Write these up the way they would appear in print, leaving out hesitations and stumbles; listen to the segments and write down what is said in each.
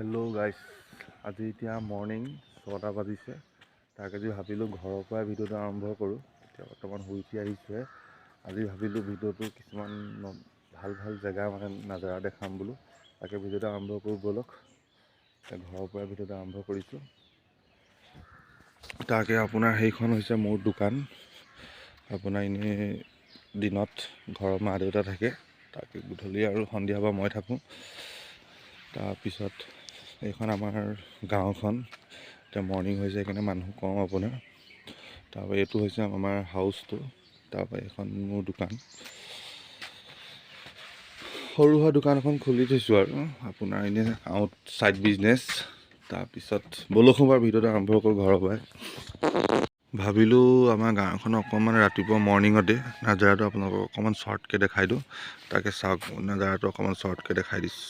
Hello' guys, আজি এতিয়া morning 6টা বাজিছে। তাক আজি ভাবিলোঁ ঘৰৰ পৰাই ভিডিঅ'টো আৰম্ভ কৰোঁ। এতিয়া বৰ্তমান শুই উঠি আহিছোঁহে। আজি ভাবিলোঁ ভিডিঅ'টো কিছুমান ভাল ভাল জেগা নাজাৰা দেখাম বোলো। তাকে ভিডিঅ'টো আৰম্ভ কৰোঁ ব'লক। ঘৰৰ পৰাই ভিডিঅ'টো আৰম্ভ কৰিছোঁ। তাকে আপোনাৰ সেইখন হৈছে মোৰ দোকান। আপোনাৰ এনেই দিনত ঘৰৰ মা দেউতা থাকে, তাকে গধূলি আৰু সন্ধিয়া পৰা মই থাকোঁ। তাৰপিছত এইখন আমাৰ গাঁওখন। এতিয়া মৰ্ণিং হৈছে সেইকাৰণে মানুহ কম আপোনাৰ। তাৰপৰা এইটো হৈছে আমাৰ হাউচটো। তাৰপৰা এইখন মোৰ দোকান, সৰু সুৰা দোকান এখন খুলি থৈছোঁ আৰু আপোনাৰ এনেই আউট ছাইড বিজনেছ। তাৰপিছত ব'লকচোন বাৰু ভিডিঅ'টো আৰম্ভ কৰোঁ ঘৰৰ পৰাই। ভাবিলোঁ আমাৰ গাঁওখন অকণমান ৰাতিপুৱা মৰ্ণিঙতে নাজাৰাটো আপোনালোকক অকণমান শ্বৰ্টকৈ দেখাই দিওঁ। তাকে চাওক, নাজাৰাটো অকণমান শ্বৰ্টকৈ দেখাই দিছোঁ।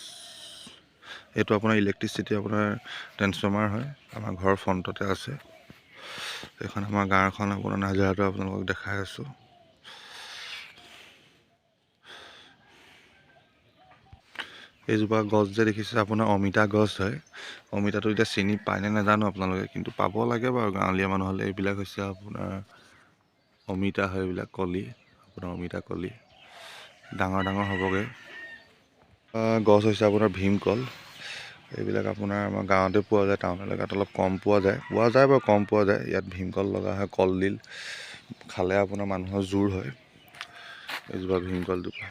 এইটো আপোনাৰ ইলেক্ট্ৰিচিটি আপোনাৰ ট্ৰেন্সফৰ্মাৰ হয়, আমাৰ ঘৰৰ ফ্ৰণ্টতে আছে। এইখন আমাৰ গাঁওখন আপোনাৰ নাজাৰাটো আপোনালোকক দেখাই আছোঁ। এইজোপা গছ যে দেখিছে আপোনাৰ অমিতা গছ হয়। অমিতাটো এতিয়া চিনি পায়নে নাজানো আপোনালোকে, কিন্তু পাব লাগে বাৰু গাঁৱলীয়া মানুহ হ'লে। এইবিলাক হৈছে আপোনাৰ অমিতা হয়, এইবিলাক কলি, আপোনাৰ অমিতা কলি ডাঙৰ ডাঙৰ হ'বগৈ। গছ হৈছে আপোনাৰ ভীমকল। এইবিলাক আপোনাৰ আমাৰ গাঁৱতে পোৱা যায়, টাউন এলেকাত অলপ কম পোৱা যায় বাৰু, কম পোৱা যায়। ইয়াত ভীমকল লগা হয়, কলডিল খালে আপোনাৰ মানুহৰ জোৰ হয়। এইজোপা ভীমকলজোপা।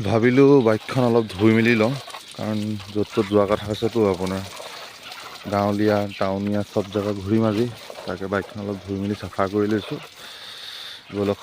ভাবিলোঁ বাইকখন অলপ ধুই মেলি লওঁ, কাৰণ য'ত ত'ত যোৱা কথা আছেতো আপোনাৰ গাঁৱলীয়া টাউনীয়া চব জেগা ঘূৰিম আজি। তাকে বাইকখন অলপ ধুই মেলি চাফা কৰি লৈছোঁ, ব'লক।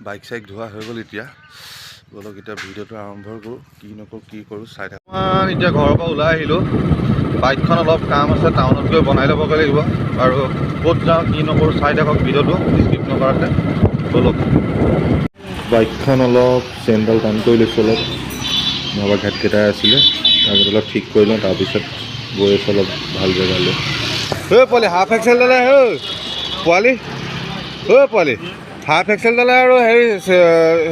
বাইক চাইক ধোৱা হৈ গ'ল এতিয়া। ব'লক এতিয়া ভিডিঅ'টো আৰম্ভ কৰোঁ। কি নকৰোঁ কি কৰোঁ চাই থাকোঁ। এতিয়া ঘৰৰ পৰা ওলাই আহিলোঁ। বাইকখন অলপ কাম আছে, টাউনত গৈ বনাই ল'বগৈ লাগিব। আৰু ক'ত যাওঁ কি নকৰোঁ চাই থাকক ভিডিঅ'টো স্কিপ নকৰাকৈ, ব'লক। বাইকখন অলপ চেইনডাল টান কৰি লৈছোঁ, অলপ নহ'বা ঘাটকেইটাই আছিলে। তাৰপিছত অলপ ঠিক কৰি লওঁ, তাৰপিছত গৈ আছোঁ অলপ ভাল জেগালৈ। পোৱালি হাফ এক্সেলডালে পোৱালি পোৱালি হাফ এক্সেলডালে আৰু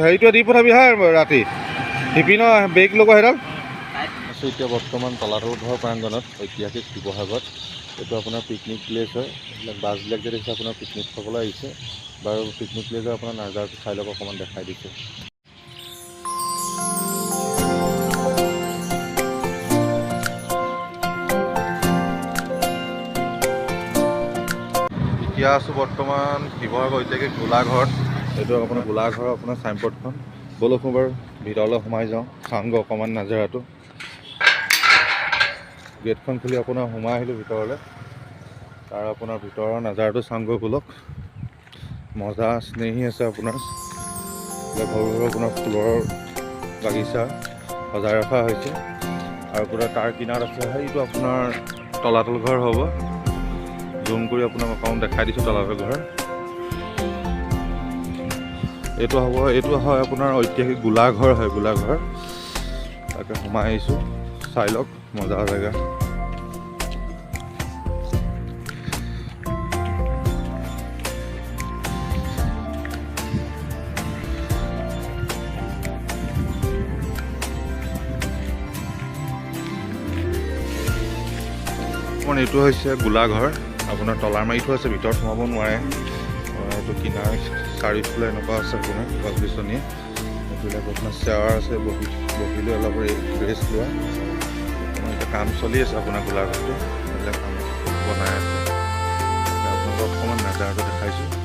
হেৰিটো দি পঠাবি হা ৰাতি শিপিনৰ বেগ ল'ব সেইডাল আছোঁ। এতিয়া বৰ্তমান তলাতল ঘৰ প্ৰাংগণত, ঐতিহাসিক শিৱসাগৰত। এইটো আপোনাৰ পিকনিক প্লেচ হয়। এইবিলাক বাছবিলাক যে দেখিছে আপোনাৰ পিকনিক খাবলৈ আহিছে বাৰু। পিকনিক প্লেচৰ আপোনাৰ নাজাৰটো চাই ল'ব, অকণমান দেখাই দিছোঁ। এতিয়া আছোঁ বৰ্তমান শিৱসাগৰ ঐতিহাসিক গোলাঘৰত। এইটো আপোনাৰ গোলাঘৰৰ আপোনাৰ চাইনবৰ্ডখন। ব'লকচোন বাৰু ভিতৰলৈ সোমাই যাওঁ, চাওঁগৈ অকণমান নাজাৰাটো। গেটখন খুলি আপোনাৰ সোমাই আহিলোঁ ভিতৰলৈ। তাৰ আপোনাৰ ভিতৰৰ নাজাৰাটো চাওঁগৈ ব'লক। মজা স্নেহী আছে আপোনাৰ। সৰু সৰু আপোনাৰ ফুলৰ বাগিচা সজাই ৰখা হৈছে। আৰু আপোনাৰ তাৰ কিনাৰত আছে সেইটো আপোনাৰ তলাতল ঘৰ হ'ব। জুম কৰি আপোনাক অকণমান দেখাই দিছোঁ তলাতল ঘৰ। এইটো হয় আপোনাৰ ঐতিহাসিক গোলাঘৰ হয়, গোলাঘৰ। তাকে সোমাই আহিছোঁ, চাই লওক মজা জেগা। এইটো হৈছে গোলাঘৰ। আপোনাৰ তলাৰ মাৰি থোৱা আছে, ভিতৰত সোমাব নোৱাৰে। এইটো কিনাৰ চাৰিওফালে এনেকুৱা আছে আপোনাৰ গছ গছনি। এইবিলাক আপোনাৰ চেয়াৰ আছে, বহিলৈ অলপ ৰেষ্ট লোৱা। এতিয়া কাম চলি আছে আপোনাৰ গোলাঘৰটো, এইবিলাক কাম বনাই আছে। আপোনালোকক অকণমান নাজাৰটো দেখাইছোঁ।